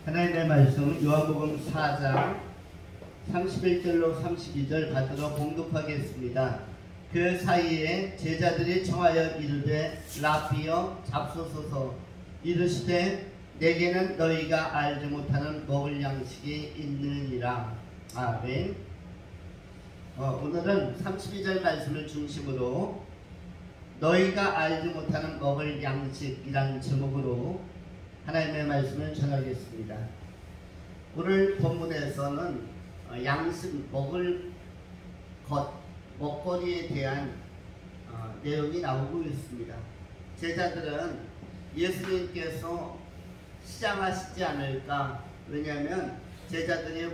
하나님의 말씀 요한복음 4장 31절로 32절 받들어 봉독하겠습니다. 그 사이에 제자들이 청하여 이르되 라삐여 잡소서서 이르시되 내게는 너희가 알지 못하는 먹을 양식이 있느니라. 아멘. 오늘은 32절 말씀을 중심으로 너희가 알지 못하는 먹을 양식이라는 제목으로 하나님의 말씀을 전하겠습니다. 오늘 본문에서는 양식, 먹을 것, 먹거리에 대한 내용이 나오고 있습니다. 제자들은 예수님께서 시장하시지 않을까? 왜냐하면 제자들이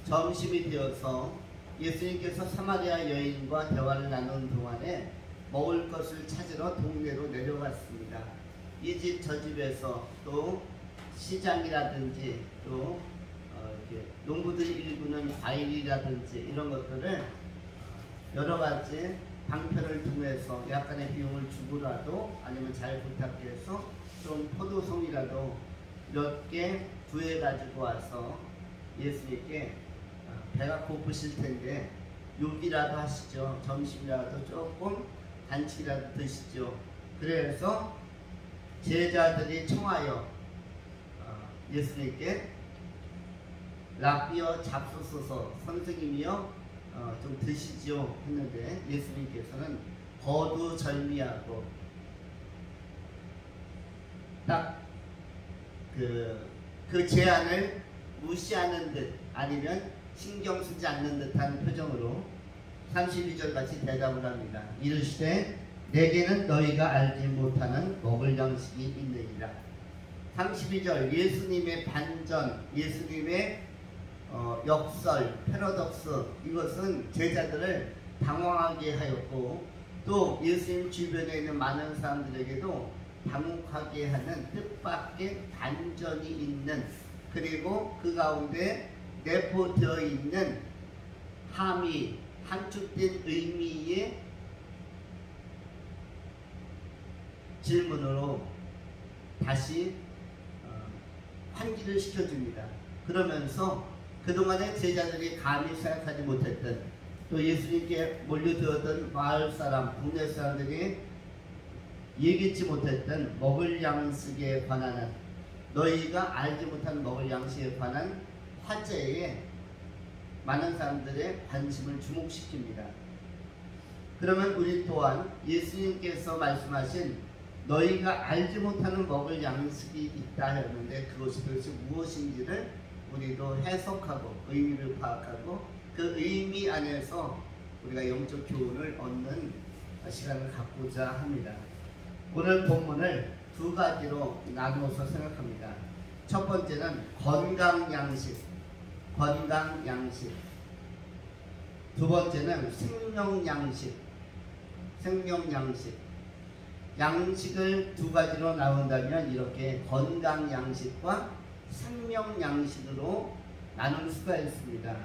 점심이 되어서 예수님께서 사마리아 여인과 대화를 나누는 동안에 먹을 것을 찾으러 동네로 내려갔습니다. 이 집 저 집에서 또 시장이라든지 또 이렇게 농부들이 일구는 과일이라든지 이런 것들을 여러 가지 방편을 통해서 약간의 비용을 주고라도 아니면 잘 부탁해서 좀 포도송이라도 몇 개 구해 가지고 와서 예수님께 배가 고프실 텐데 요기라도 하시죠. 점심이라도 조금 간식이라도 드시죠. 그래서 제자들이 청하여 예수님께 라삐여 잡수소서 선생님이여 좀 드시지요 했는데 예수님께서는 거두절미하고 딱 그 제안을 무시하는 듯 아니면 신경 쓰지 않는 듯한 표정으로 32절 같이 대답을 합니다. 이르시되 내게는 너희가 알지 못하는 먹을 양식이 있느니라. 32절 예수님의 반전, 예수님의 역설, 패러독스, 이것은 제자들을 당황하게 하였고 또 예수님 주변에 있는 많은 사람들에게도 당혹하게 하는 뜻밖의 반전이 있는, 그리고 그 가운데 내포되어 있는 함의 함축된 의미의 질문으로 다시 환기를 시켜줍니다. 그러면서 그동안에 제자들이 감히 생각하지 못했던 또 예수님께 몰려들었던 마을 사람, 동네 사람들이 얘기치 못했던 먹을 양식에 관한, 너희가 알지 못한 먹을 양식에 관한 화제에 많은 사람들의 관심을 주목시킵니다. 그러면 우리 또한 예수님께서 말씀하신 너희가 알지 못하는 먹을 양식이 있다 했는데 그것이 도대체 무엇인지를 우리도 해석하고 의미를 파악하고 그 의미 안에서 우리가 영적 교훈을 얻는 시간을 갖고자 합니다. 오늘 본문을 두 가지로 나누어서 생각합니다. 첫 번째는 건강 양식, 건강 양식. 두 번째는 생명 양식, 생명 양식. 양식을 두 가지로 나눈다면 이렇게 건강 양식과 생명 양식으로 나눌 수가 있습니다.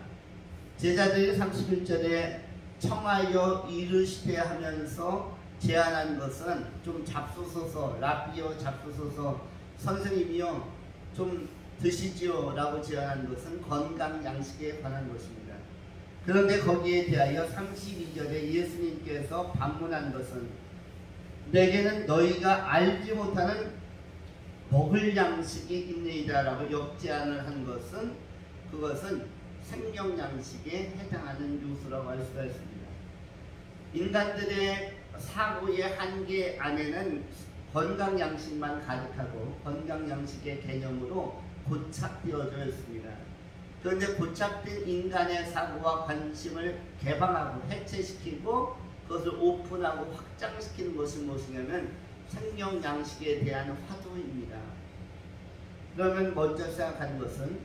제자들이 31절에 청하여 이르시되 하면서 제안한 것은 좀 잡수소서, 라삐여 잡수소서, 선생님이여 좀 드시지요 라고 제안한 것은 건강 양식에 관한 것입니다. 그런데 거기에 대하여 32절에 예수님께서 반문한 것은 내게는 너희가 알지 못하는 먹을 양식이 있느니라 라고 역제안을 한 것은 그것은 생명 양식에 해당하는 요소라고 할 수가 있습니다. 인간들의 사고의 한계 안에는 건강 양식만 가득하고 건강 양식의 개념으로 고착되어져 있습니다. 그런데 고착된 인간의 사고와 관심을 개방하고 해체시키고 그것을 오픈하고 확장시키는 것이 무엇이냐면 생명 양식에 대한 화두입니다. 그러면 먼저 생각하는 것은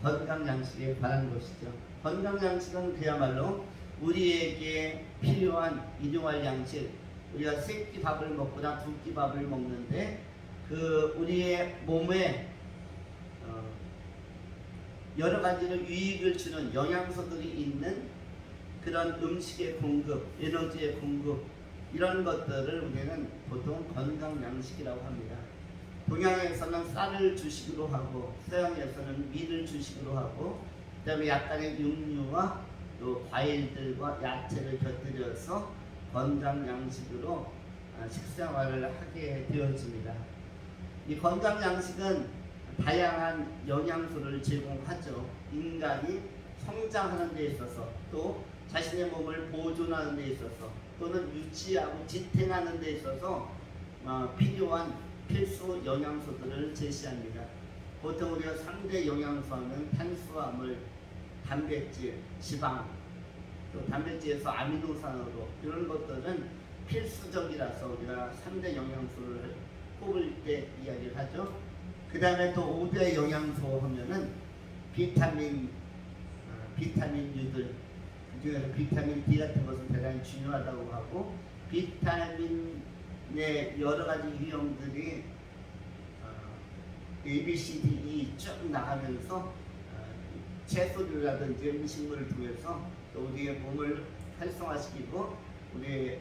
건강 양식에 관한 것이죠. 건강 양식은 그야말로 우리에게 필요한 일용할 양식, 우리가 세 끼 밥을 먹거나 두 끼 밥을 먹는데 그 우리의 몸에 여러 가지로 유익을 주는 영양소들이 있는 그런 음식의 공급, 에너지의 공급, 이런 것들을 우리는 보통 건강 양식이라고 합니다. 동양에서는 쌀을 주식으로 하고 서양에서는 밀을 주식으로 하고 그다음에 약간의 육류와 또 과일들과 야채를 곁들여서 건강 양식으로 식생활을 하게 되어집니다. 이 건강 양식은 다양한 영양소를 제공하죠. 인간이 성장하는 데 있어서 또 자신의 몸을 보존하는 데 있어서 또는 유지하고 지탱하는 데 있어서 필요한 필수 영양소들을 제시합니다. 보통 우리가 3대 영양소 하면 탄수화물, 단백질, 지방, 또 단백질에서 아미노산으로 이런 것들은 필수적이라서 우리가 3대 영양소를 뽑을 때 이야기를 하죠. 그 다음에 또 5대 영양소 하면은 비타민유들, 그 중에서 비타민 D 같은 것은 대단히 중요하다고 하고 비타민의 여러 가지 유형들이 A, B, C, D, E 쭉 나가면서 채소류라든지 음식물을 통해서 또 우리의 몸을 활성화시키고 우리의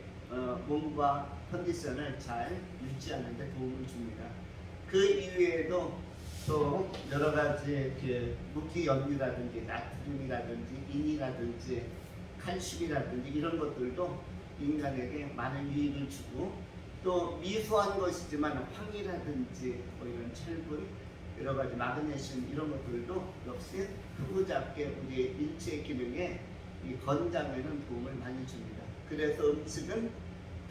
몸과 컨디션을 잘 유지하는 데 도움을 줍니다. 그 이외에도 또 여러 가지 무기염류라든지 나트륨이라든지 인이라든지 칼슘이라든지 이런 것들도 인간에게 많은 유익을 주고 또 미소한 것이지만 황이라든지 뭐 이런 철분 여러 가지 마그네슘 이런 것들도 역시 크고 작게 우리의 일체 기능에 이 건강에는 도움을 많이 줍니다. 그래서 음식은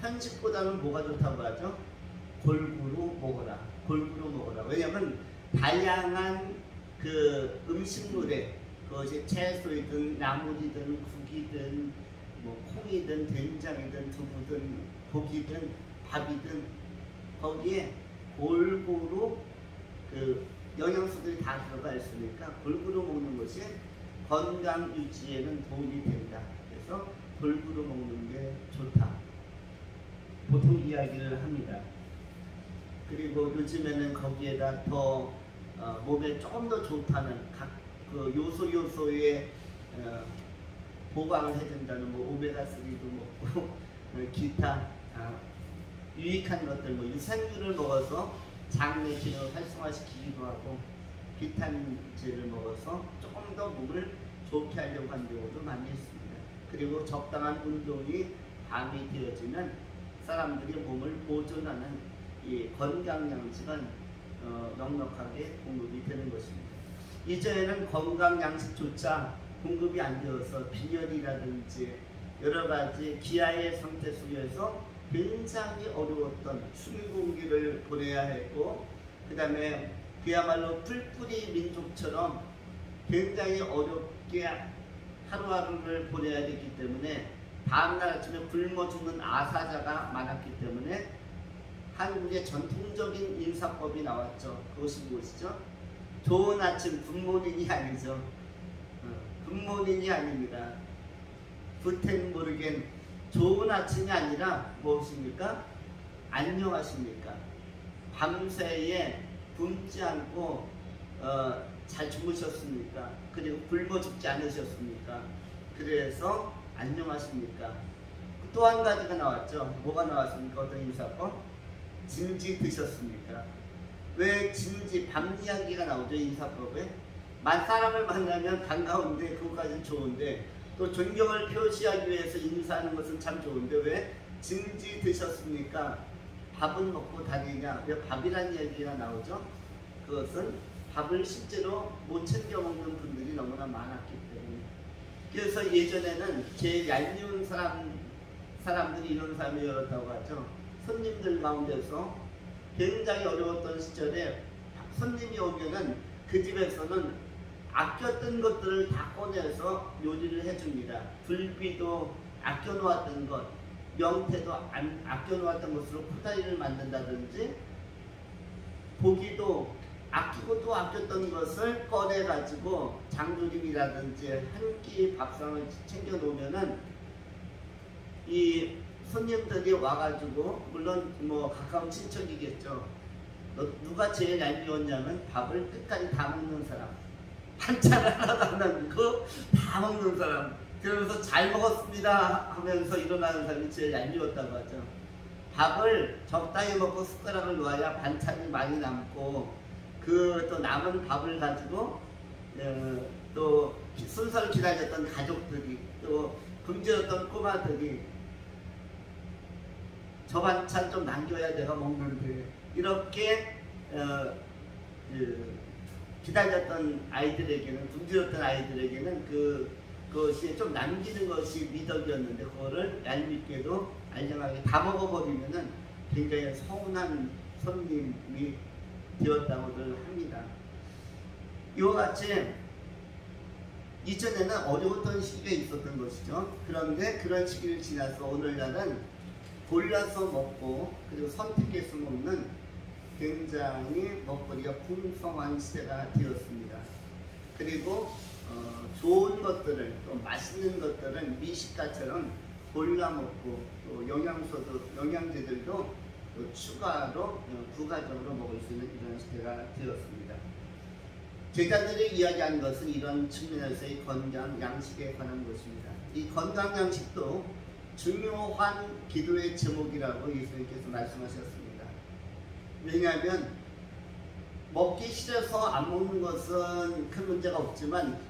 편식보다는 뭐가 좋다고 하죠? 골고루 먹어라. 골고루 먹어라. 왜냐하면 다양한 그 음식물에 그것이 채소이든 나물이든 국이든 뭐 콩이든 된장이든 두부든 고기든 밥이든 거기에 골고루 그 영양소들이 다 들어가 있으니까 골고루 먹는 것이 건강 유지에는 도움이 된다. 그래서 골고루 먹는 게 좋다. 보통 이야기를 합니다. 그리고 요즘에는 거기에다 더 몸에 조금 더 좋다는 각 그 요소의 보강을 해준다는 뭐 오메가3도 먹고 기타 유익한 것들 뭐 유산균을 먹어서 장내 기능을 활성화시키기도 하고 비타민제를 먹어서 조금 더 몸을 좋게 하려고 하는 경우도 많이 있습니다. 그리고 적당한 운동이 밤이 되어지면 사람들이 몸을 보존하는 이 건강 양식은 넉넉하게 공급이 되는 것입니다. 이전에는 건강 양식조차 공급이 안 되어서 빈혈이라든지 여러 가지 기아의 상태 속에서 굉장히 어려웠던 숨공기를 보내야 했고 그 다음에 그야말로 뿔뿔이 민족처럼 굉장히 어렵게 하루하루를 보내야 됐기 때문에 다음날 아침에 굶어 죽는 아사자가 많았기 때문에 한국의 전통적인 인사법이 나왔죠. 그것이 무엇이죠? 좋은 아침, 굿모닝이 아니죠. 굿모닝이 아닙니다. 구텐 모르겐 좋은 아침이 아니라 무엇입니까? 안녕하십니까? 밤새에 굶지 않고 잘 주무셨습니까? 그리고 굶어 죽지 않으셨습니까? 그래서 안녕하십니까? 또 한 가지가 나왔죠. 뭐가 나왔습니까? 어떤 인사법? 진지 드셨습니까? 왜 진지, 밤 이야기가 나오죠? 인사법에. 사람을 만나면 반가운데 그것까지는 좋은데 또 존경을 표시하기 위해서 인사하는 것은 참 좋은데 왜 진지 드셨습니까? 밥은 먹고 다니냐? 왜 밥이라는 이야기가 나오죠? 그것은 밥을 실제로 못 챙겨 먹는 분들이 너무나 많았기 때문에. 그래서 예전에는 제일 얄미운 사람들이 이런 사람이었다고 하죠. 손님들 가운데서 굉장히 어려웠던 시절에 손님이 오면은 그 집에서는 아꼈던 것들을 다 꺼내서 요리를 해줍니다. 굴비도 아껴놓았던 것, 명태도 아껴놓았던 것으로 코다리를 만든다든지 고기도 아끼고 또 아꼈던 것을 꺼내가지고 장조림이라든지 한 끼 밥상을 챙겨놓으면은 이 손님들이 와가지고 물론 뭐 가까운 친척이겠죠. 누가 제일 얄미웠냐면 밥을 끝까지 다 먹는 사람, 반찬 하나도 안 남기고 다 먹는 사람. 그러면서 잘 먹었습니다 하면서 일어나는 사람이 제일 얄미웠다고 하죠. 밥을 적당히 먹고 숟가락을 놓아야 반찬이 많이 남고 그 또 남은 밥을 가지고 또 순서를 기다렸던 가족들이 또 굶주렸던 꼬마들이 저 반찬 좀 남겨야 내가 먹는데 이렇게 기다렸던 아이들에게는 굶주렸던 아이들에게는 그것이 좀 남기는 것이 미덕이었는데 그거를 얄밉게도 알량하게 다 먹어버리면은 굉장히 서운한 손님이 되었다고들 합니다. 이와 같이 이전에는 어려웠던 시기가 있었던 것이죠. 그런데 그런 시기를 지나서 오늘날은 골라서 먹고 그리고 선택해서 먹는 굉장히 먹거리가 풍성한 시대가 되었습니다. 그리고 좋은 것들을 또 맛있는 것들은 미식가처럼 골라 먹고 또 영양제들도 또 추가로 부가적으로 먹을 수 있는 이런 시대가 되었습니다. 제자들이 이야기한 것은 이런 측면에서의 건강 양식에 관한 것입니다. 이 건강 양식도 중요한 기도의 제목이라고 예수님께서 말씀하셨습니다. 왜냐하면 먹기 싫어서 안 먹는 것은 큰 문제가 없지만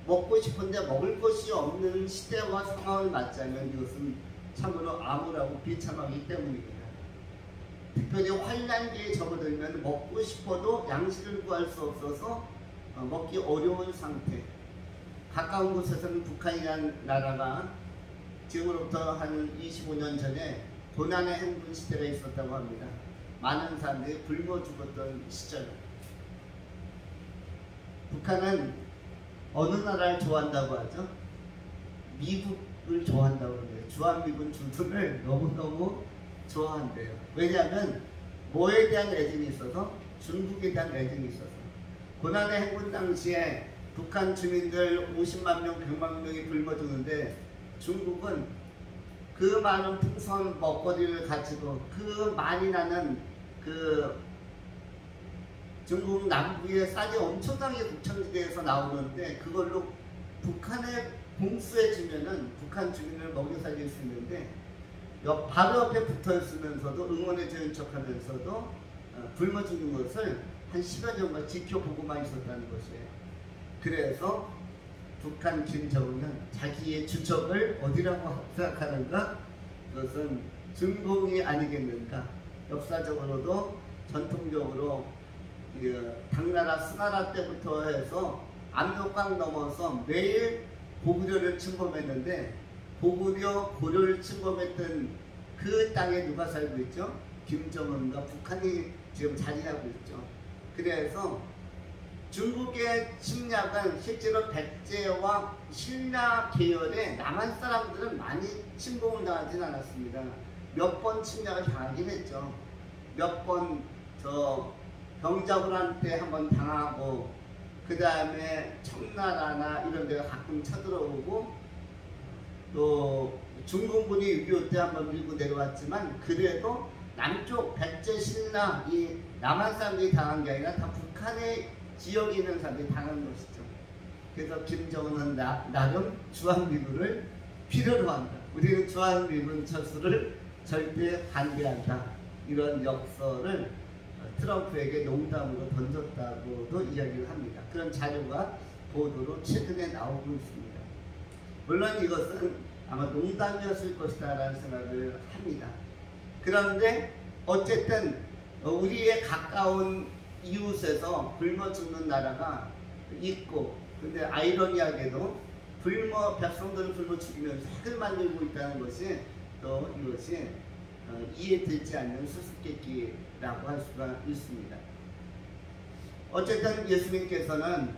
먹고 싶은데 먹을 것이 없는 시대와 상황을 맞자면 이것은 참으로 암울하고 비참하기 때문입니다. 특별히 환란기에 접어들면 먹고 싶어도 양식을 구할 수 없어서 먹기 어려운 상태. 가까운 곳에서는 북한이라는 나라가 지금으로부터 한 25년 전에 고난의 행군 시대가 있었다고 합니다. 많은 사람들이 굶어 죽었던 시절. 북한은 어느 나라를 좋아한다고 하죠? 미국을 좋아한다고 해요. 주한미군 주둔을 너무너무 좋아한대요. 왜냐하면 뭐에 대한 애증이 있어서? 중국에 대한 애증이 있어서. 고난의 행군 당시에 북한 주민들 50만 명, 100만 명이 굶어 죽는데 중국은 그 많은 풍성한 먹거리를 가지고 그 많이 나는 그 중국 남부의 쌀이 엄청나게 국천지대에서 나오는데 그걸로 북한에 봉수해주면은 북한 주민을 먹여 살릴 수 있는데 바로 옆에 붙어 있으면서도 응원해 주는 척 하면서도 굶어 죽는 것을 한 10여 년간 지켜보고만 있었다는 것이에요. 그래서 북한 김정은은 자기의 주적을 어디라고 생각하는가? 그것은 중공이 아니겠는가? 역사적으로도 전통적으로 당나라 수나라 때부터 해서 압록강 넘어서 매일 고구려를 침범했는데 고구려 고려를 침범했던 그 땅에 누가 살고 있죠? 김정은과 북한이 지금 자리하고 있죠. 그래서 중국의 침략은 실제로 백제와 신라 계열의 남한 사람들은 많이 침공을 당하진 않았습니다. 몇 번 침략을 당하긴 했죠. 몇 번 병자호란때 한번 당하고 그 다음에 청나라나 이런 데가 가끔 쳐들어오고 또 중공군이 6.25 때 한번 밀고 내려왔지만 그래도 남쪽 백제 신라 이 남한 사람들이 당한 게 아니라 다 북한의 지역에 있는 사람들이 당한 것이죠. 그래서 김정은은 나름 주한미군을 필요로 한다. 우리는 주한미군 철수를 절대 반대한다. 이런 역설을 트럼프에게 농담으로 던졌다고도 이야기를 합니다. 그런 자료가 보도로 최근에 나오고 있습니다. 물론 이것은 아마 농담이었을 것이다 라는 생각을 합니다. 그런데 어쨌든 우리의 가까운 이웃에서 굶어 죽는 나라가 있고 근데 아이러니하게도 백성들을 굶어 죽이면서 핵을 만들고 있다는 것이 또 이것이 이해되지 않는 수수께끼라고 할 수가 있습니다. 어쨌든 예수님께서는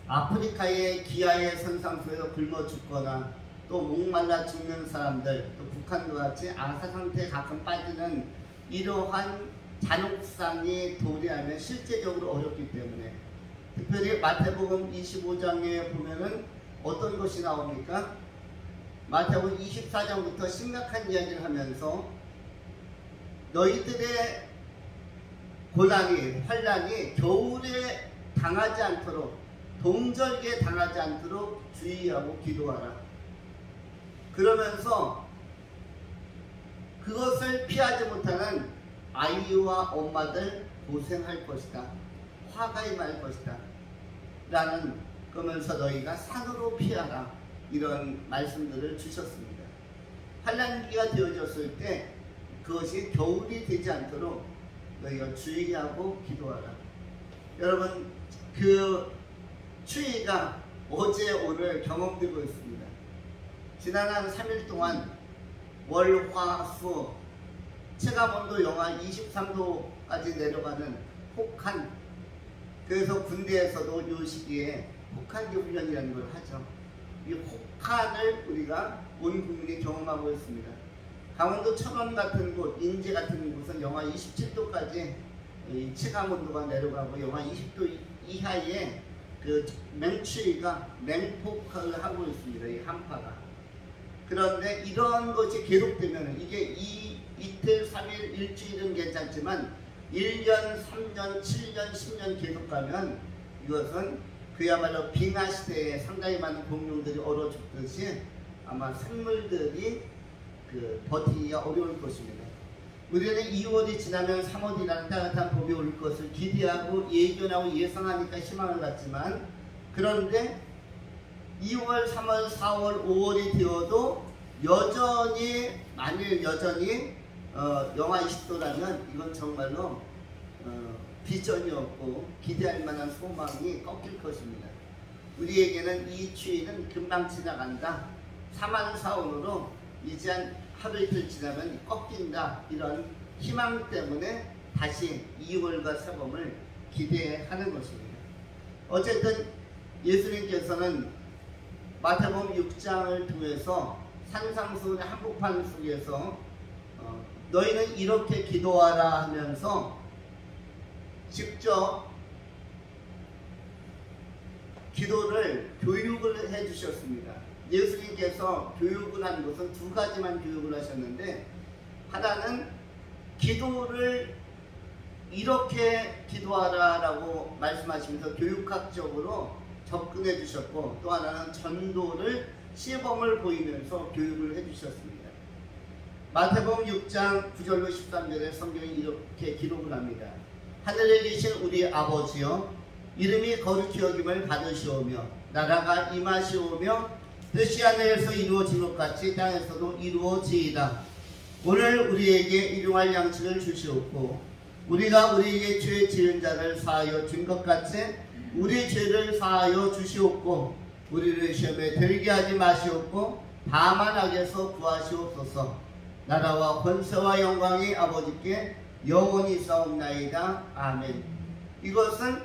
아프리카의 기아의 선상수에서 굶어 죽거나 또 목말라 죽는 사람들, 또 북한과 같이 아사 상태에 가끔 빠지는 이러한 잔혹상이 도래하면 실제적으로 어렵기 때문에 특별히 마태복음 25장에 보면은 어떤 것이 나옵니까? 마태복음 24장부터 심각한 이야기를 하면서 너희들의 고난이, 환란이 겨울에 당하지 않도록 동절기에 당하지 않도록 주의하고 기도하라. 그러면서 그것을 피하지 못하는 아이와 엄마들 고생할 것이다. 화가 임할 것이다. 라는 그러면서 너희가 산으로 피하라. 이런 말씀들을 주셨습니다. 환난기가 되어졌을 때 그것이 겨울이 되지 않도록 너희가 주의하고 기도하라. 여러분, 그 추위가 어제 오늘 경험되고 있습니다. 지난 한 3일 동안 월, 화, 수 체감온도 영하 23도까지 내려가는 혹한, 그래서 군대에서도 이 시기에 혹한기 훈련이라는 걸 하죠. 이 혹한을 우리가 온 국민이 경험하고 있습니다. 강원도 철원 같은 곳, 인제 같은 곳은 영하 27도까지 체감온도가 내려가고 영하 20도 이하의 그 맹추위가 맹폭을 하고 있습니다. 이 한파가. 그런데 이런 것이 계속되면 이게 이틀, 3일, 일주일은 괜찮지만 1년, 3년, 7년, 10년 계속 가면 이것은 그야말로 빙하 시대에 상당히 많은 공룡들이 얼어 죽듯이 아마 생물들이 버티기가 어려울 것입니다. 우리는 2월이 지나면 3월이라는 따뜻한 봄이 올 것을 기대하고 예견하고 예상하니까 희망을 갖지만, 그런데 2월, 3월, 4월, 5월이 되어도 여전히, 만일 여전히 영하 20도라면 이건 정말로 비전이 없고 기대할 만한 소망이 꺾일 것입니다. 우리에게는 이 추위는 금방 지나간다. 3월, 4월로 이제 한 하루 이틀 지나면 꺾인다. 이런 희망 때문에 다시 2월과 새봄을 기대하는 것입니다. 어쨌든 예수님께서는 마태복음 6장을 통해서 산상수훈의 한복판 속에서 너희는 이렇게 기도하라 하면서 직접 기도를 교육을 해주셨습니다. 예수님께서 교육을 한 것은 두 가지만 교육을 하셨는데, 하나는 기도를 이렇게 기도하라 라고 말씀하시면서 교육학적으로 접근해 주셨고, 또 하나는 전도를 시범을 보이면서 교육을 해 주셨습니다. 마태복음 6장 9절로 13절에 성경이 이렇게 기록을 합니다. 하늘에 계신 우리 아버지여, 이름이 거룩히 여김을 받으시오며 나라가 임하시오며 뜻이 하늘에서 이루어진 것 같이 땅에서도 이루어지이다. 오늘 우리에게 일용할 양식을 주시옵고 우리가 우리에게 죄 지은 자를 사하여 준 것 같이 우리 죄를 사하여 주시옵고 우리를 시험에 들게 하지 마시옵고 다만 악에서 구하시옵소서. 나라와 권세와 영광이 아버지께 영원히 있사옵나이다. 아멘. 이것은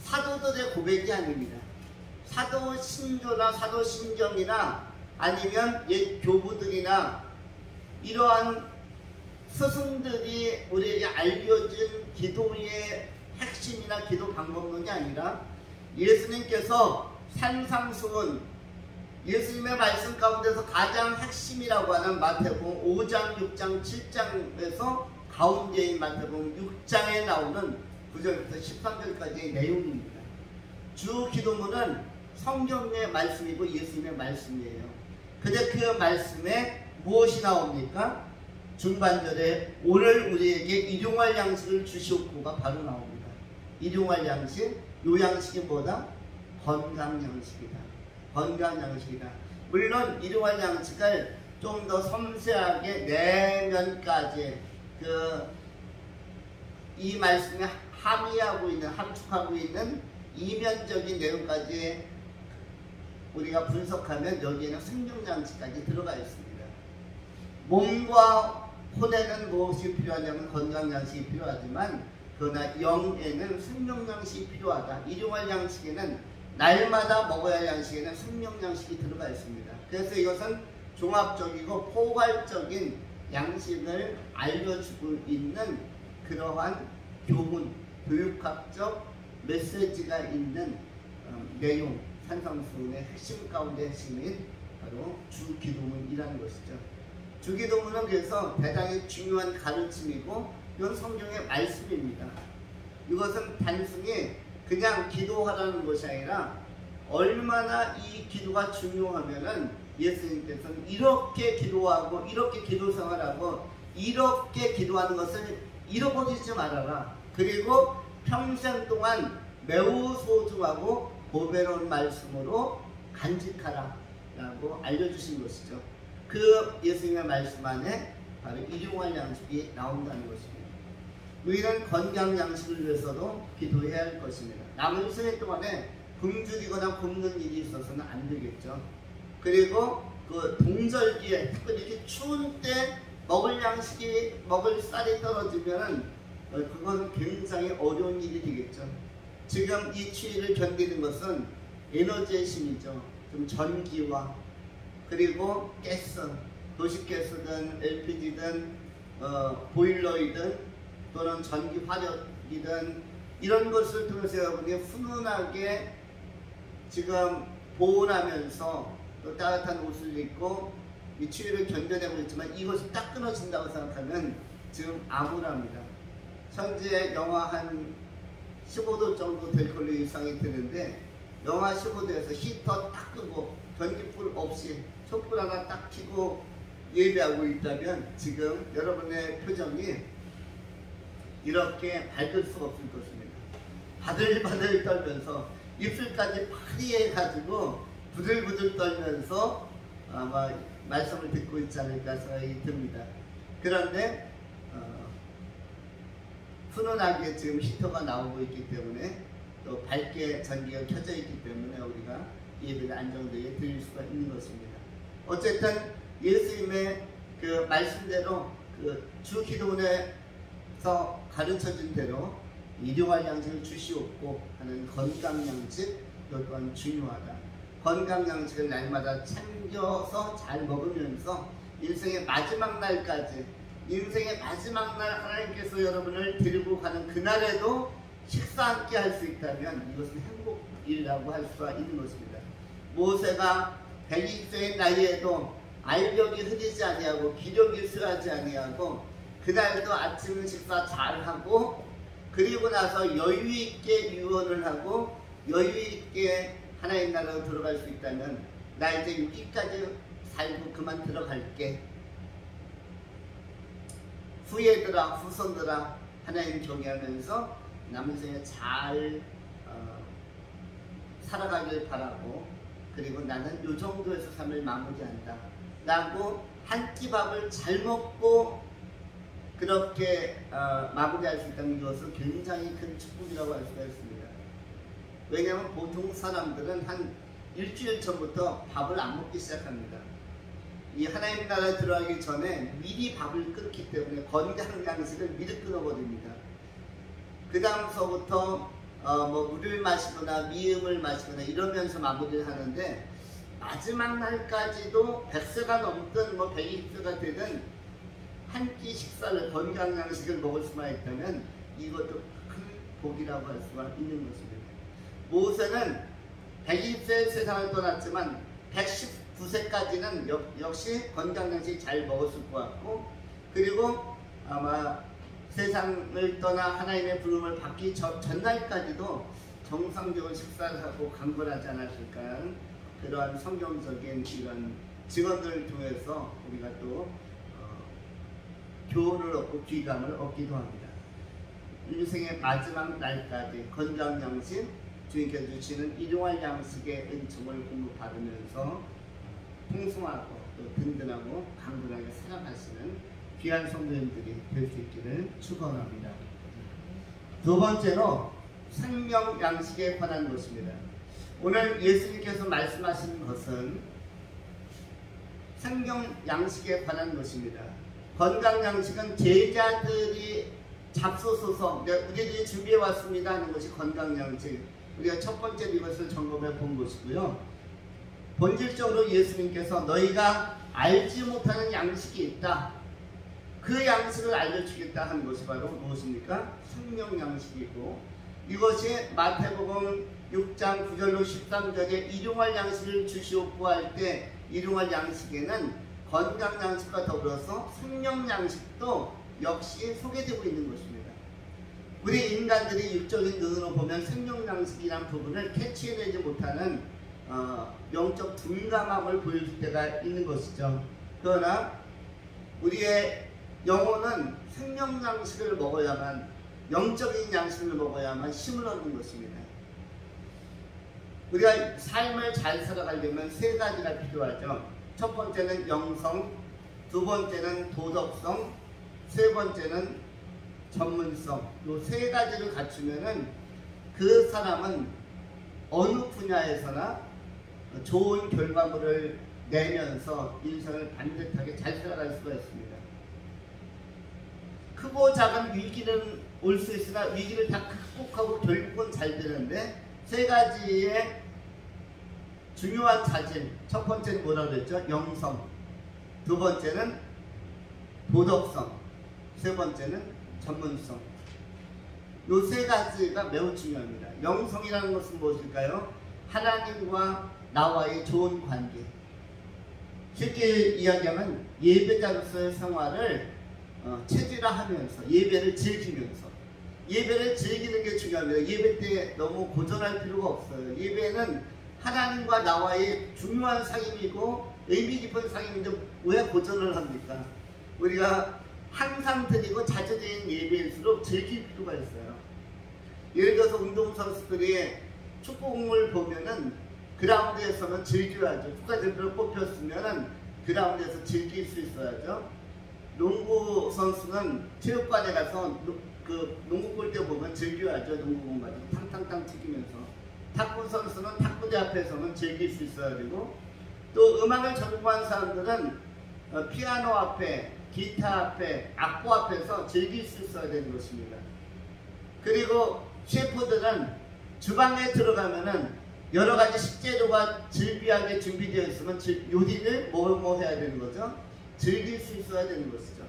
사도들의 고백이 아닙니다. 사도신조나 사도신경이나 아니면 옛 교부들이나 이러한 스승들이 우리에게 알려준 기도의 핵심이나 기도 방법론이 아니라 예수님께서 산상수훈, 예수님의 말씀 가운데서 가장 핵심이라고 하는 마태복음 5장, 6장, 7장에서 가운데인 마태복음 6장에 나오는 9절부터 13절까지의 내용입니다. 주 기도문은 성경의 말씀이고 예수님의 말씀이에요. 근데 그 말씀에 무엇이 나옵니까? 중반절에 오늘 우리에게 일용할 양식을 주시옵고가 바로 나옵니다. 일용할 양식, 요 양식이 뭐다? 건강 양식이다. 건강 양식이다. 물론 일용할 양식을 좀 더 섬세하게 내면까지 이 말씀에 함의하고 있는, 함축하고 있는 이면적인 내용까지 우리가 분석하면 여기에는 생명양식까지 들어가 있습니다. 몸과 혼에는 무엇이 필요하냐면 건강양식이 필요하지만 그러나 영에는 생명양식이 필요하다. 일용할 양식에는 날마다 먹어야 할 양식에는 생명양식이 들어가 있습니다. 그래서 이것은 종합적이고 포괄적인 양식을 알려주고 있는 그러한 교훈, 교육학적 메시지가 있는 내용, 산상수훈의 핵심 가운데 핵심인 바로 주기도문이라는 것이죠. 주기도문은 그래서 대단히 중요한 가르침이고 이건 성경의 말씀입니다. 이것은 단순히 그냥 기도하라는 것이 아니라 얼마나 이 기도가 중요하면은 예수님께서는 이렇게 기도하고 이렇게 기도 생활하고 이렇게 기도하는 것을 잃어버리지 말아라. 그리고 평생 동안 매우 소중하고 보배로운 말씀으로 간직하라 라고 알려주신 것이죠. 그 예수님의 말씀 안에 바로 일용할 양식이 나온다는 것입니다. 우리는 건강 양식을 위해서도 기도해야 할 것입니다. 남은 생애 동안에 굶주리거나 굶는 일이 있어서는 안 되겠죠. 그리고 그 동절기에 특별히 이렇게 추운 때 먹을 양식이, 먹을 쌀이 떨어지면 그것은 굉장히 어려운 일이 되겠죠. 지금 이 추위를 견디는 것은 에너지의 힘이죠. 좀 전기와 그리고 가스, 도시가스든 LPG든 보일러이든 또는 전기 화력이든 이런 것을 통해서 여러분이 훈훈하게 지금 보온하면서 또 따뜻한 옷을 입고 이 추위를 견뎌내고 있지만 이것이 딱 끊어진다고 생각하면 지금 암울합니다. 현재 영하 한 15도 정도 될 걸로 예상이 되는데 영하 15도에서 히터 딱 끄고 전기불 없이 촛불 하나 딱 켜고 예배하고 있다면 지금 여러분의 표정이 이렇게 밝을 수가 없을 것입니다. 바들바들 떨면서 입술까지 파리해가지고 부들부들 떨면서 아마 말씀을 듣고 있지 않을까 생각이 듭니다. 그런데 훈훈하게 지금 히터가 나오고 있기 때문에 또 밝게 전기가 켜져 있기 때문에 우리가 예배를 안정되게 드릴 수가 있는 것입니다. 어쨌든 예수님의 그 말씀대로 그 주 기도원에서 가르쳐준 대로 일용할 양식을 주시옵고 하는 건강 양식 또한 중요하다. 건강 양식을 날마다 챙겨서 잘 먹으면서 인생의 마지막 날까지, 인생의 마지막 날 하나님께서 여러분을 데리고 가는 그날에도 식사 함께 할 수 있다면 이것은 행복이라고 할 수가 있는 것입니다. 모세가 120세의 나이에도 알력이 흐리지 아니하고 기력이 쇠하지 아니하고 그날도 아침 식사 잘하고 그리고 나서 여유있게 유언을 하고 여유있게 하나님 나라로 들어갈 수 있다면 나 이제 여기까지 살고 그만 들어갈게. 후예들아 후손들아 하나님 경외하면서 남은 생에 잘 살아가길 바라고 그리고 나는 요 정도에서 삶을 마무리한다 라고 한 끼 밥을 잘 먹고 그렇게 마무리할 수 있다는 것은 굉장히 큰 축복이라고 할 수가 있습니다. 왜냐하면 보통 사람들은 한 일주일 전부터 밥을 안 먹기 시작합니다. 이 하나님 나라에 들어가기 전에 미리 밥을 끊기 때문에 건강 양식을 미리 끊어버립니다. 그 다음서부터 뭐 물을 마시거나 미음을 마시거나 이러면서 마무리를 하는데 마지막 날까지도 100세가 넘든 뭐 120세가 되든 한 끼 식사를 건강 양식을 먹을 수만 있다면 이것도 큰 복이라고 할 수가 있는 것입니다. 모세는 120세 세상을 떠났지만 119세까지는 역시 건강 양식 잘 먹었을 것 같고 그리고 아마 세상을 떠나 하나님의 부름을 받기 전날까지도 정상적으로 식사를 하고 강건하지 않았을까. 그러한 성경적인 이런 증언들을 통해서 우리가 또 교훈을 얻고 귀감을 얻기도 합니다. 인생의 마지막 날까지 건강 양식, 주님께서 주시는 일용할 양식의 은총을 공급받으면서 풍성하고 또 든든하고 강건하게 살아가시는 귀한 성도님들이 될 수 있기를 축원합니다. 두 번째로 생명 양식에 관한 것입니다. 오늘 예수님께서 말씀하시는 것은 생명 양식에 관한 것입니다. 건강 양식은 제자들이 잡수소서 우리들이 준비해 왔습니다 하는 것이 건강 양식. 우리가 첫 번째 이것을 점검해 본 것이고요. 본질적으로 예수님께서 너희가 알지 못하는 양식이 있다. 그 양식을 알려주겠다 하는 것이 바로 무엇입니까? 생명 양식이고 이것이 마태복음 6장 9절로 13절에 일용할 양식을 주시옵고 할 때 일용할 양식에는 건강 양식과 더불어서 생명 양식도 역시 소개되고 있는 것입니다. 우리 인간들이 육적인 눈으로 보면 생명 양식이란 부분을 캐치해내지 못하는 영적 둔감함을 보여줄 때가 있는 것이죠. 그러나 우리의 영혼은 생명 양식을 먹어야만, 영적인 양식을 먹어야만 힘을 얻는 것입니다. 우리가 삶을 잘 살아가려면 세 가지가 필요하죠. 첫 번째는 영성, 두 번째는 도덕성, 세 번째는 전문성. 이 세 가지를 갖추면은 그 사람은 어느 분야에서나 좋은 결과물을 내면서 인생을 반듯하게 잘 살아갈 수가 있습니다. 크고 작은 위기는 올 수 있으나 위기를 다 극복하고 결국은 잘 되는데, 세 가지의 중요한 자질, 첫 번째는 뭐라고 그랬죠? 영성, 두 번째는 도덕성, 세 번째는 전문성. 이 세 가지가 매우 중요합니다. 영성이라는 것은 무엇일까요? 하나님과 나와의 좋은 관계. 쉽게 이야기하면 예배자로서의 생활을 체질화하면서, 예배를 즐기면서, 예배를 즐기는 게 중요합니다. 예배 때 너무 고전할 필요가 없어요. 예배는 하나님과 나와의 중요한 상임이고 의미 깊은 상임인데 왜 고전을 합니까? 우리가 항상 드리고 자주 드리는 예배일수록 즐길 필요가 있어요. 예를 들어서 운동선수들이 축구공을 보면은 그라운드에서는 즐겨야죠. 국가대표로 뽑혔으면은 그라운드에서 즐길 수 있어야죠. 농구 선수는 체육관에 가서 그 농구 골대 보면 즐겨야죠. 농구공 가지고 탕탕탕 튀기면서. 탁구 선수는 탁구대 앞에서는 즐길 수 있어야 되고, 또 음악을 전공한 사람들은 피아노 앞에, 기타 앞에, 악보 앞에서 즐길 수 있어야 되는 것입니다. 그리고 셰프들은 주방에 들어가면은 여러 가지 식재료가 즐비하게 준비되어 있으면 요리를 뭐 해야 되는 거죠? 즐길 수 있어야 되는 것이죠.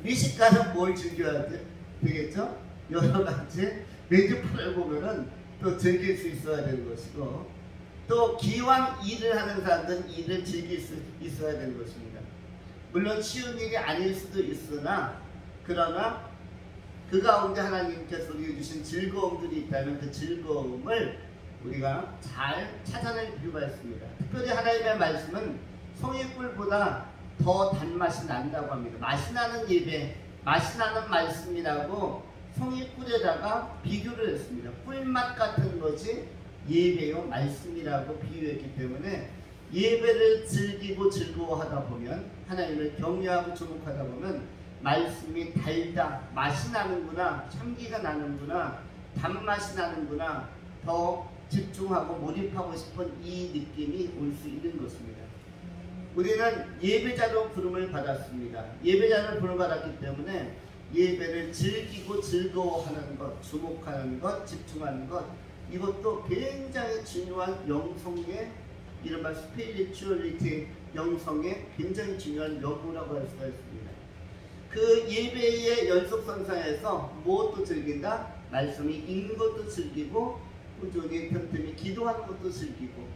미식가는 뭘 즐겨야 되겠죠? 여러 가지 메뉴판을 보면은 또 즐길 수 있어야 되는 것이고, 또 기왕 일을 하는 사람들은 일을 즐길 수 있어야 되는 것입니다. 물론 쉬운 일이 아닐 수도 있으나, 그러나 그 가운데 하나님께서 우리에게 주신 즐거움들이 있다면 그 즐거움을 우리가 잘 찾아낼 필요가 있습니다. 특별히 하나님의 말씀은 송이꿀보다 더 단맛이 난다고 합니다. 맛이 나는 예배, 맛이 나는 말씀이라고 송이꿀에다가 비교를 했습니다. 꿀맛 같은 것이 예배요 말씀이라고 비유했기 때문에, 예배를 즐기고 즐거워하다 보면, 하나님을 경외하고 주목하다 보면 말씀이 달다, 맛이 나는구나, 향기가 나는구나, 단맛이 나는구나, 더 집중하고 몰입하고 싶은 이 느낌이 올 수 있는 것입니다. 우리는 예배자로 부름을 받았습니다. 예배자로 부름을 받았기 때문에 예배를 즐기고 즐거워하는 것, 주목하는 것, 집중하는 것, 이것도 굉장히 중요한 영성의, 이른바 스피리추얼리티, 영성의 굉장히 중요한 여부라고 할 수가 있습니다. 그 예배의 연속선상에서 무엇도 즐긴다? 말씀이 읽는 것도 즐기고, 꾸준히 틈틈이 기도하는 것도 즐기고,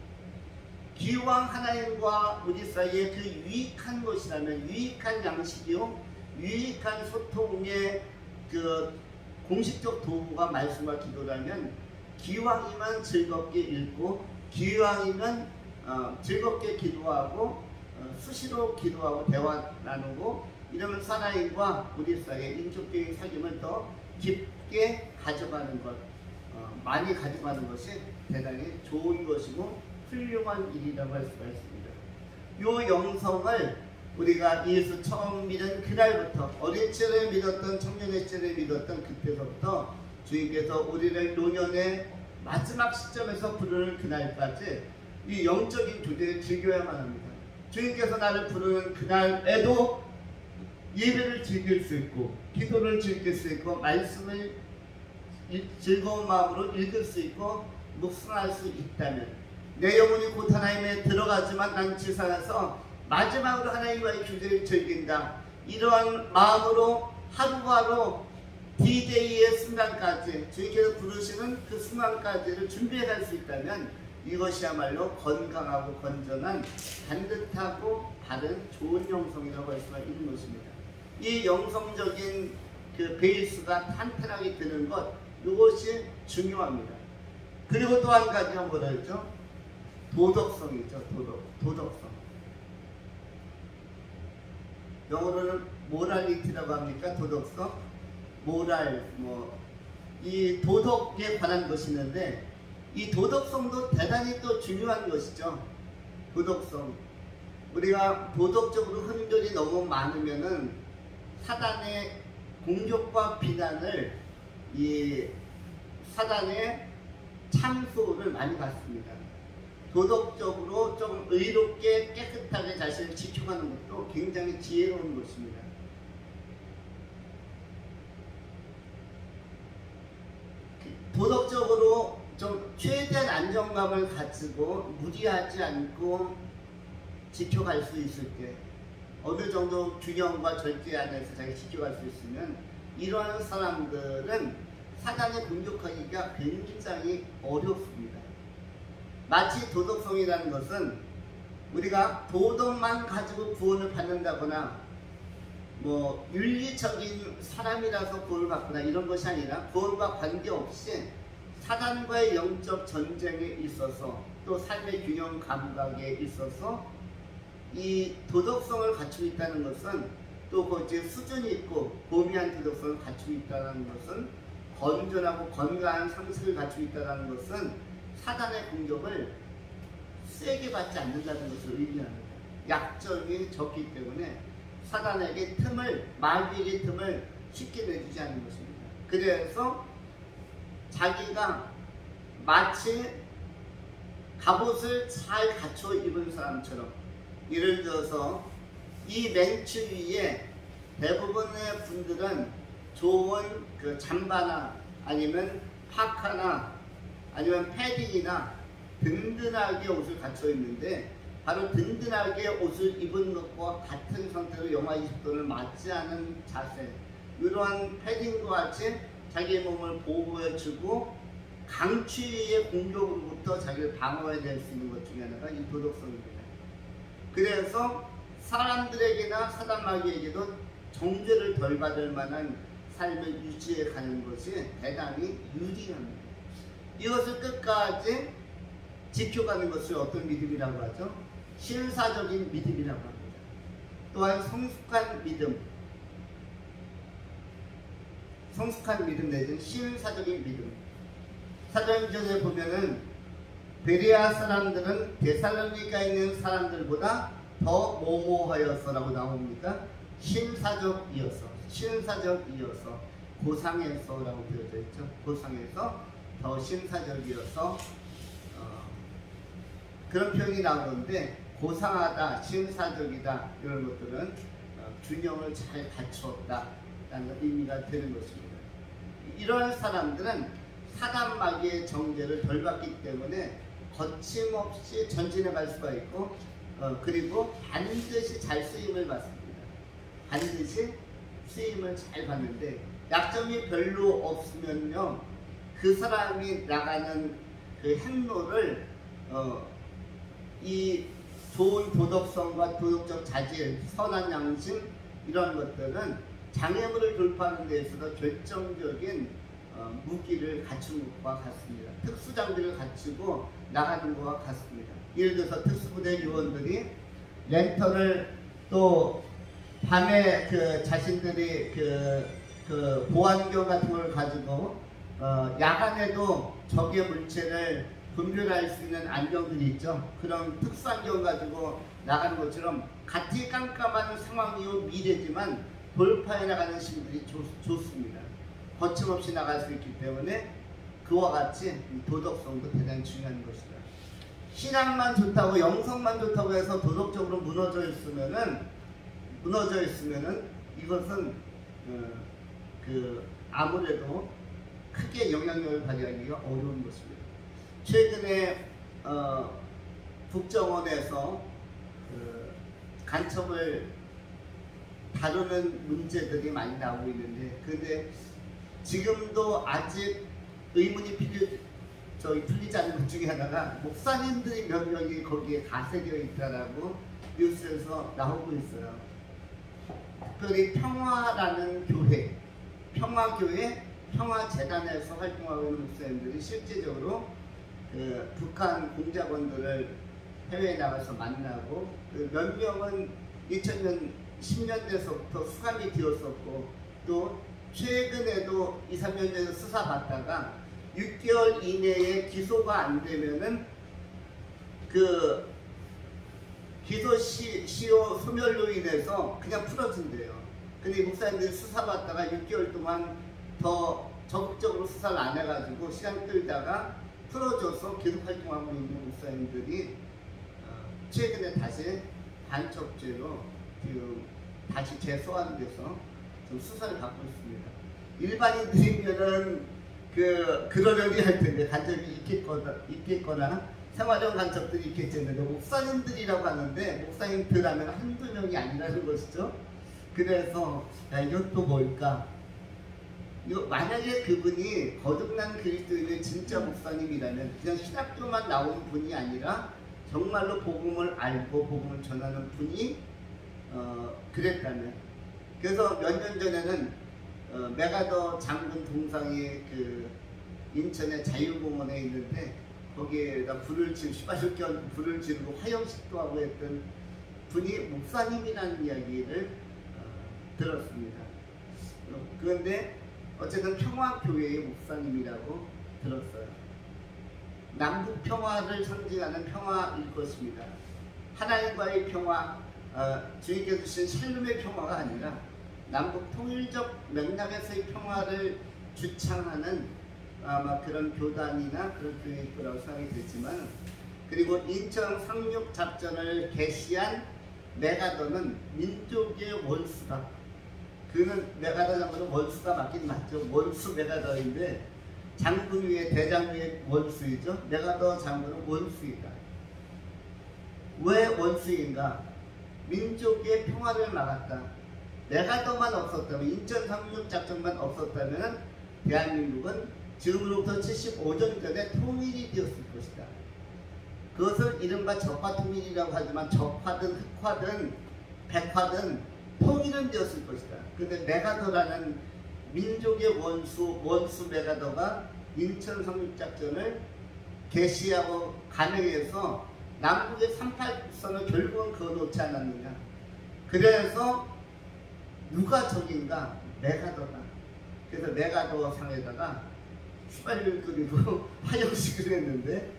기왕 하나님과 우리 사이에 그 유익한 것이라면, 유익한 양식이요, 유익한 소통의 그 공식적 도구가 말씀과 기도라면, 기왕이면 즐겁게 읽고, 기왕이면 즐겁게 기도하고, 수시로 기도하고 대화 나누고, 이러면서 하나님과 우리 사이의 인격적인 사귐을 더 깊게 가져가는 것, 많이 가져가는 것이 대단히 좋은 것이고 훌륭한 일이라고 할 수가 있습니다. 이 영성을 우리가 예수 처음 믿은 그날부터, 어린 시절에 믿었던, 청년의 시절에 믿었던 그때서부터 주님께서 우리를 노년의 마지막 시점에서 부르는 그날까지 이 영적인 교제를 즐겨야만 합니다. 주님께서 나를 부르는 그날에도 예배를 즐길 수 있고, 기도를 즐길 수 있고, 말씀을 즐거운 마음으로 읽을 수 있고 묵상할 수 있다면, 내 영혼이 곧 하나님에 들어가지만 난 지상에서 마지막으로 하나님과의 교제를 즐긴다, 이러한 마음으로 하루하루 D-Day의 순간까지, 주님께서 부르시는 그 순간까지를 준비해 갈 수 있다면, 이것이야말로 건강하고 건전한, 반듯하고 바른 좋은 영성이라고 할 수가 있는 것입니다. 이 영성적인 그 베이스가 탄탄하게 되는 것, 이것이 중요합니다. 그리고 또 한 가지가 뭐라 했죠? 도덕성이죠. 도덕성. 영어로는 모랄리티라고 합니까? 도덕성, 모랄, 이 도덕에 관한 것이 있는데 이 도덕성도 대단히 또 중요한 것이죠. 도덕성. 우리가 도덕적으로 흔들이 너무 많으면은 사단의 공격과 비난을 이 사단의 참소를 많이 받습니다. 도덕적으로 좀 의롭게 깨끗하게 자신을 지켜가는 것도 굉장히 지혜로운 것입니다. 도덕적으로 좀 최대한 안정감을 가지고 무리하지 않고 지켜갈 수 있을 때 어느 정도 균형과 절제 안에서 자기 지켜갈 수 있으면 이러한 사람들은 사단에 공격하기가 굉장히 어렵습니다. 마치 도덕성이라는 것은 우리가 도덕만 가지고 구원을 받는다거나 윤리적인 사람이라서 구원을 받거나 이런 것이 아니라 구원과 관계없이 사단과의 영적 전쟁에 있어서 또 삶의 균형 감각에 있어서 이 도덕성을 갖추고 있다는 것은 또 거기에 수준이 있고 고미한 도덕성을 갖추고 있다는 것은 건전하고 건강한 상식을 갖추고 있다는 것은 사단의 공격을 세게 받지 않는다는 것을 의미합니다. 약점이 적기 때문에 사단에게 마귀에게 틈을 쉽게 내주지 않는 것입니다. 그래서 자기가 마치 갑옷을 잘 갖춰 입은 사람처럼, 예를 들어서 이 멘츠 위에 대부분의 분들은 좋은 그 잠바나 아니면 파카나 아니면 패딩이나 든든하게 옷을 갖춰 입는데 바로 든든하게 옷을 입은 것과 같은 상태로 영하 20도를 맞지 않은 자세, 이러한 패딩과 같이 자기의 몸을 보호해주고 강추위의 공격으로부터 자기를 방어해낼 수 있는 것 중에 하나가 이 도덕성입니다. 그래서 사람들에게나 사단마귀에게도 정죄를 덜 받을 만한 삶을 유지해 가는 것이 대단히 유리합니다. 이것을 끝까지 지켜가는 것을 어떤 믿음이라고 하죠? 신사적인 믿음이라고 합니다. 또한 성숙한 믿음 내지는 신사적인 믿음. 사도행전에 보면은 베레아 사람들은 데살로니가에 있는 사람들보다 더 모모하여서라고 나옵니다. 신사적이어서 고상해서라고 되어져 있죠. 고상해서 더 신사적이어서 그런 표현이 나오는데 고상하다, 신사적이다 이런 것들은 균형을 잘 갖추었다라는 의미가 되는 것입니다. 이러한 사람들은 사단 마귀의 정죄를 덜 받기 때문에 거침없이 전진해 갈 수가 있고 그리고 반드시 잘 쓰임을 받습니다. 반드시 쓰임을 잘 받는데 약점이 별로 없으면요 그 사람이 나가는 그 행로를 이 좋은 도덕성과 도덕적 자질, 선한 양심 이런 것들은 장애물을 돌파하는 데 있어서 결정적인 무기를 갖춘 것과 같습니다. 특수장비를 갖추고 나가는 것과 같습니다. 예를 들어서 특수부대 요원들이 랜턴을 또 밤에 자신들이 보안경 같은 걸 가지고 야간에도 적의 물체를 분별할 수 있는 안경들이 있죠. 그런 특수안경 가지고 나가는 것처럼 같이 깜깜한 상황이요 미래지만 돌파해 나가는 신들이 좋습니다. 거침없이 나갈 수 있기 때문에 그와 같이 도덕성도 대단히 중요한 것이다. 신앙만 좋다고 영성만 좋다고 해서 도덕적으로 무너져 있으면은 이것은 아무래도 크게 영향력을 발휘하기가 어려운 것입니다. 최근에 국정원에서 간첩을 다루는 문제들이 많이 나오고 있는데 근데 지금도 아직 의문이 풀리지 않은 것 중에 하나가 목사님들이 몇 명이 거기에 가세되어 있다라고 뉴스에서 나오고 있어요. 특별히 평화라는 교회, 평화교회, 평화재단에서 활동하고 있는 목사님들이 실제적으로 북한 공작원들을 해외에 나가서 만나고 몇 명은 2000년 10년 돼서부터 수감이 되었었고 또 최근에도 2, 3년 전에 수사받다가 6개월 이내에 기소가 안 되면은 그 기소시효 소멸로 인해서 그냥 풀어진대요. 근데 목사님들이 수사받다가 6개월 동안 더 적극적으로 수사를 안 해가지고 시간 끌다가 풀어줘서 계속 활동하고 있는 목사님들이 최근에 다시 간첩죄로 지금 다시 재소환돼서 좀 수사를 받고 있습니다. 일반인들이면은 그러려니 할 텐데 간첩이 있겠거나 생활형 간첩들이 있겠는데 목사님들이라고 하는데 목사님들 하면 한두 명이 아니라는 것이죠. 그래서 이건 또 뭘까? 만약에 그분이 거듭난 그리스도인의 진짜 목사님이라면 그냥 신학교만 나오는 분이 아니라 정말로 복음을 알고 복음을 전하는 분이 그랬다면, 그래서 몇 년 전에는 메가더 장군 동상이 그 인천의 자유공원에 있는데 거기에다 불을 지르고 화형식도 하고 했던 분이 목사님이라는 이야기를 들었습니다. 그런데 어쨌든 평화교회의 목사님이라고 들었어요. 남북 평화를 상징하는 평화일 것입니다. 하나님과의 평화, 주님께서 주신 샬롬의 평화가 아니라 남북 통일적 맥락에서의 평화를 주창하는 아마 그런 교단이나 그런 교회일 거라고 생각이 되지만, 그리고 인천 상륙 작전을 개시한 메가더는 민족의 원수다. 그는 메가더 장군은 원수가 맞긴 맞죠. 원수 메가더인데 장군 위에 대장 위에 원수이죠. 메가더 장군은 원수이다. 왜 원수인가? 민족의 평화를 막았다. 메가더만 없었다면, 인천 상륙 작전만 없었다면 대한민국은 지금으로부터 75년 전에 통일이 되었을 것이다. 그것을 이른바 적화통일이라고 하지만 적화든 흑화든 백화든 통일은 되었을 것이다. 그런데 메가더라는 민족의 원수 메가더가 인천 상륙작전을 개시하고 감행해서 남북의 38국선을 결국은 그어놓지 않았느냐. 그래서 누가 적인가? 메가더다. 그래서 메가더 상에다가 휘발유를 끓이고 화형식을 했는데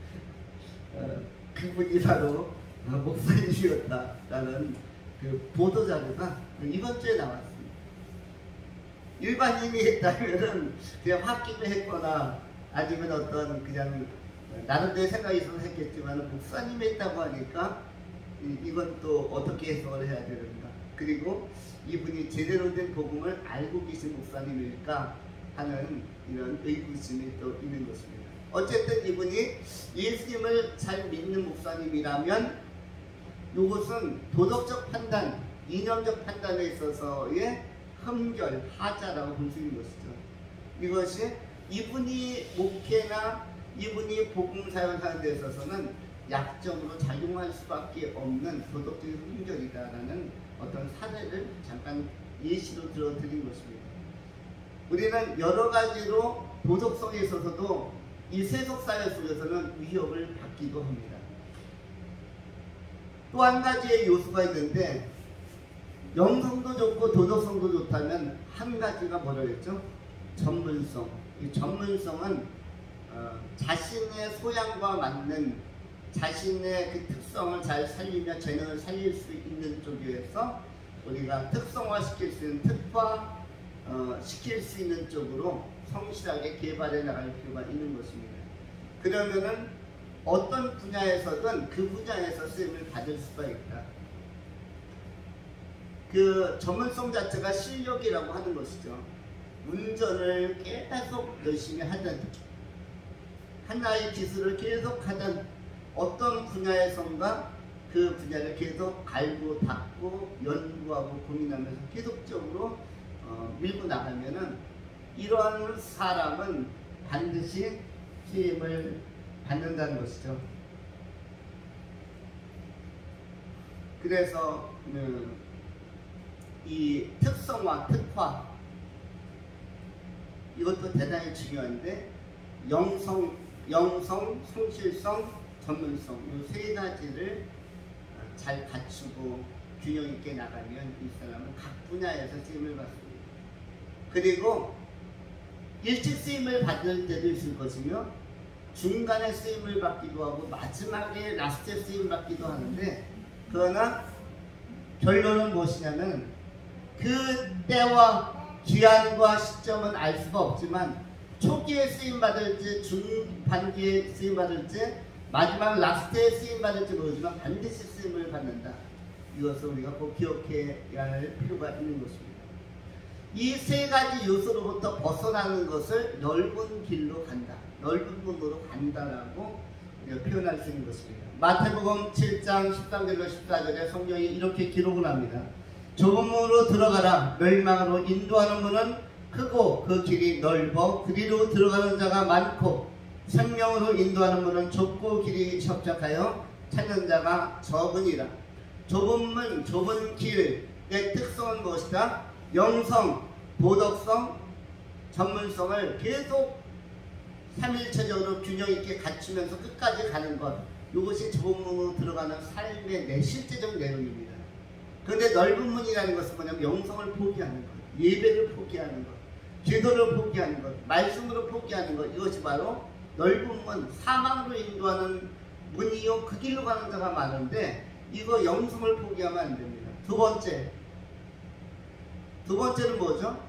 그분이 바로 목사님이었다라는 그 보도자료가 이번 주에 나왔습니다. 일반인이 했다면은 그냥 홧김에 했거나 아니면 어떤 그냥 나름대로 생각이 있어서 했겠지만, 목사님이 했다고 하니까 이건 또 어떻게 해석을 해야 되는가, 그리고 이분이 제대로 된 복음을 알고 계신 목사님일까 하는 이런 의구심이 또 있는 것입니다. 어쨌든 이분이 예수님을 잘 믿는 목사님이라면 이것은 도덕적 판단, 이념적 판단에 있어서의 흠결, 하자라고 볼 수 있는 것이죠. 이것이 이분이 목회나 이분이 복음 사역하는 데 있어서는 약점으로 작용할 수밖에 없는 도덕적인 흠결이다라는 어떤 사례를 잠깐 예시로 들어드린 것입니다. 우리는 여러 가지로 도덕성에 있어서도 이 세속사회 속에서는 위협을 받기도 합니다. 또 한 가지의 요소가 있는데, 영성도 좋고 도덕성도 좋다면 한 가지가 뭐라 했죠? 전문성. 이 전문성은 자신의 소양과 맞는 자신의 그 특성을 잘 살리며 재능을 살릴 수 있는 쪽에서 우리가 특성화시킬 수 있는, 특화 시킬 수 있는 쪽으로 성실하게 개발해 나갈 필요가 있는 것입니다. 그러면은 어떤 분야에서든 그 분야에서 쓰임을 받을 수가 있다. 그 전문성 자체가 실력이라고 하는 것이죠. 운전을 계속 열심히 하든 하나의 기술을 계속 하든 어떤 분야에선가 그 분야를 계속 갈고 닦고 연구하고 고민하면서 계속적으로 밀고 나가면은 이러한 사람은 반드시 쓰임을 받는다는 것이죠. 그래서 이 특성화, 특화, 이것도 대단히 중요한데, 영성, 성실성, 전문성, 이 세 가지를 잘 갖추고 균형 있게 나가면 이 사람은 각 분야에서 쓰임을 받습니다. 그리고 일찍 쓰임을 받을 때도 있을 것이며 중간에 쓰임을 받기도 하고 마지막에 라스트에 쓰임 받기도 하는데, 그러나 결론은 무엇이냐면 그 때와 기한과 시점은 알 수가 없지만 초기에 쓰임 받을지 중반기에 쓰임 받을지 마지막 라스트에 쓰임 받을지 모르지만 반드시 쓰임을 받는다. 이것을 우리가 꼭 기억해야 할 필요가 있는 것입니다. 이 세 가지 요소로부터 벗어나는 것을 넓은 길로 간다, 넓은 문으로 간다라고 표현할 수 있는 것입니다. 마태복음 7장 13절로 14절에 성경이 이렇게 기록을 합니다. 좁은 문으로 들어가라. 멸망으로 인도하는 문은 크고 그 길이 넓어 그리로 들어가는 자가 많고, 생명으로 인도하는 문은 좁고 길이 협착하여 찾는 자가 적으니라. 좁은 문, 좁은 길의 특성은 무엇이다? 영성, 도덕성, 전문성을 계속 3일체적으로 균형 있게 갖추면서 끝까지 가는 것, 이것이 좁은 문으로 들어가는 삶의 내 실제적 내용입니다. 그런데 넓은 문이라는 것은 뭐냐면 영성을 포기하는 것, 예배를 포기하는 것, 기도를 포기하는 것, 말씀으로 포기하는 것, 이것이 바로 넓은 문, 사망으로 인도하는 문이요 그 길로 가는 자가 많은데, 이거 영성을 포기하면 안 됩니다. 두 번째는 뭐죠?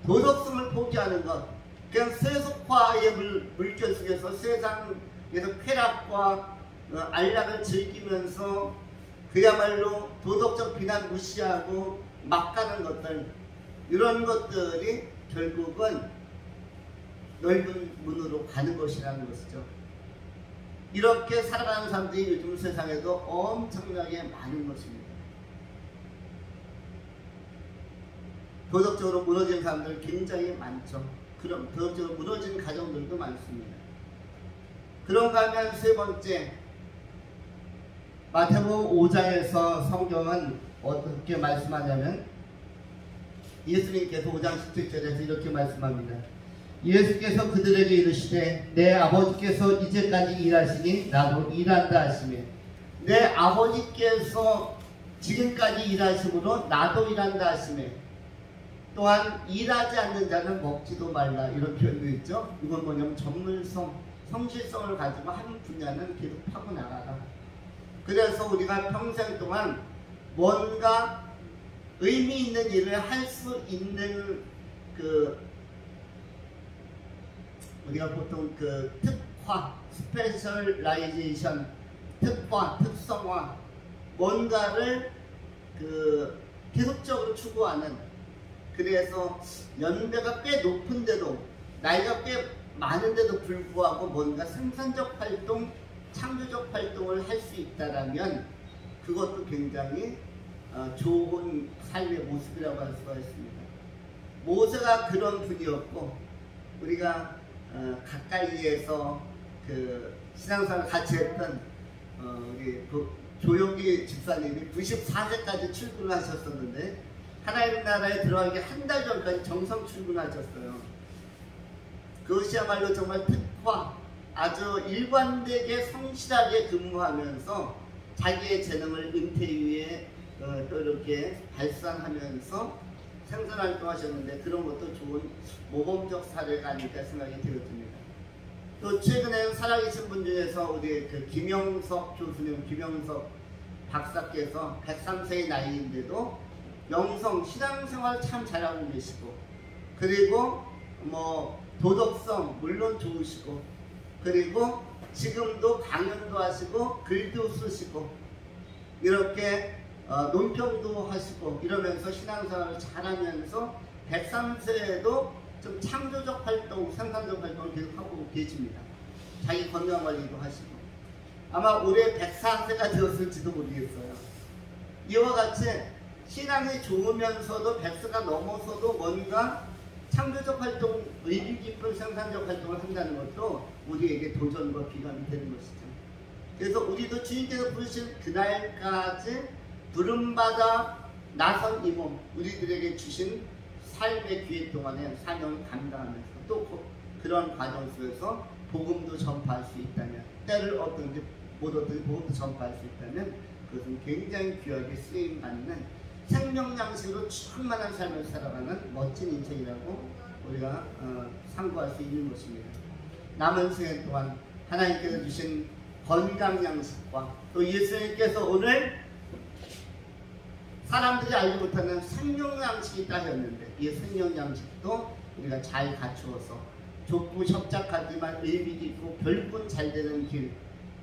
도덕성을 포기하는 것. 그냥 세속화의 물결 속에서 세상에서 쾌락과 안락을 즐기면서 그야말로 도덕적 비난 무시하고 막 가는 것들, 이런 것들이 결국은 넓은 문으로 가는 것이라는 것이죠. 이렇게 살아가는 사람들이 요즘 세상에도 엄청나게 많은 것입니다. 도덕적으로 무너진 사람들 굉장히 많죠. 그럼 도덕적으로 무너진 가정들도 많습니다. 그런가 하면 세 번째, 마태복음 5장에서 성경은 어떻게 말씀하냐면, 예수님께서 5장 17절에서 이렇게 말씀합니다. 예수께서 그들에게 이르시되 내 아버지께서 이제까지 일하시니 나도 일한다 하시며, 내 아버지께서 지금까지 일하심으로 나도 일한다 하시며, 또한 일하지 않는 자는 먹지도 말라, 이런 표현도 있죠. 이건 뭐냐면 전문성, 성실성을 가지고 한 분야는 계속 파고 나가라. 그래서 우리가 평생 동안 뭔가 의미 있는 일을 할 수 있는 우리가 보통 특화, 스페셜라이제이션, 특화, 특성화, 뭔가를 계속적으로 추구하는, 그래서 연배가 꽤 높은데도, 나이가 꽤 많은데도 불구하고 뭔가 생산적 활동, 창조적 활동을 할 수 있다라면 그것도 굉장히 좋은 삶의 모습이라고 할 수가 있습니다. 모세가 그런 분이었고, 우리가 가까이에서 신앙생활을 같이 했던 우리 조용기 집사님이 94세까지 출근을 하셨었는데, 하나님 나라에 들어가기 한 달 전까지 정성 출근하셨어요. 그것이야말로 정말 특화, 아주 일관되게 성실하게 근무하면서 자기의 재능을 은퇴 이후에 또 이렇게 발산하면서 생산활동하셨는데, 그런 것도 좋은 모범적 사례가 아닐까 생각이 되어집니다. 또 최근에 살아계신 분 중에서 우리 김영석 교수님, 김영석 박사께서 103세의 나이인데도 영성, 신앙생활 참 잘하고 계시고, 그리고 도덕성 물론 좋으시고, 그리고 지금도 강연도 하시고 글도 쓰시고 이렇게 논평도 하시고 이러면서 신앙생활을 잘하면서 103세에도 좀 창조적 활동, 생산적 활동을 계속하고 계십니다. 자기 건강관리도 하시고, 아마 올해 104세가 되었을지도 모르겠어요. 이와 같이 신앙이 좋으면서도 100세가 넘어서도 뭔가 창조적 활동, 의미 깊은 생산적 활동을 한다는 것도 우리에게 도전과 비관이 되는 것이죠. 그래서 우리도 주님께서 부르신 그날까지 부름받아 나선 이 몸, 우리들에게 주신 삶의 기회 동안에 사명을 감당하면서 또 그런 과정 속에서 복음도 전파할 수 있다면, 때를 얻든지 못 얻든지 복음도 전파할 수 있다면 그것은 굉장히 귀하게 쓰임받는 생명양식으로 충만한 삶을 살아가는 멋진 인생이라고 우리가 상고할 수 있는 것입니다. 남은 시간 동안 하나님께서 주신 건강양식과 또 예수님께서 오늘 사람들이 알지 못하는 생명양식이 따졌는데 이 생명양식도 우리가 잘 갖추어서 좁고 협착하지만 의미도 있고 결국은 잘 되는 길,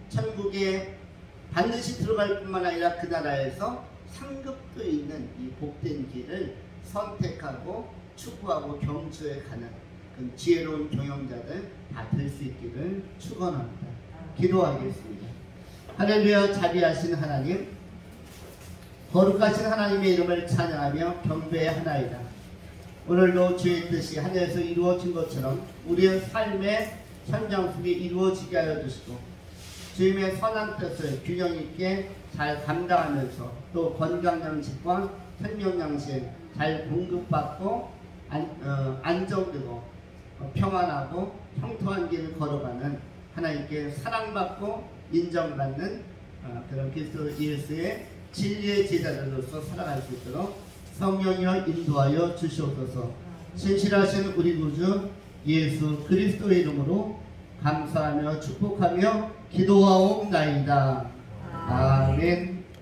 천국에 반드시 들어갈 뿐만 아니라 그 나라에서 상급도 있는 이 복된 길을 선택하고 추구하고 경주해 가는 그 지혜로운 경영자들 다 될 수 있기를 축원합니다. 기도하겠습니다. 할렐루야. 자비하신 하나님, 거룩하신 하나님의 이름을 찬양하며 경배하나이다. 오늘도 주의 뜻이 하늘에서 이루어진 것처럼 우리의 삶의 현장 속에 이루어지게 하여 주시고 주님의 선한 뜻을 균형 있게 잘 감당하면서 또 건강양식과 생명양식 잘 공급받고 안정되고 평안하고 평통한 길을 걸어가는 하나님께 사랑받고 인정받는 그런 그리스도 예수의 진리의 제자들로서 살아갈 수 있도록 성령이여 인도하여 주시옵소서. 신실하신 우리 구주 예수 그리스도의 이름으로 감사하며 축복하며 기도하옵나이다. 아멘.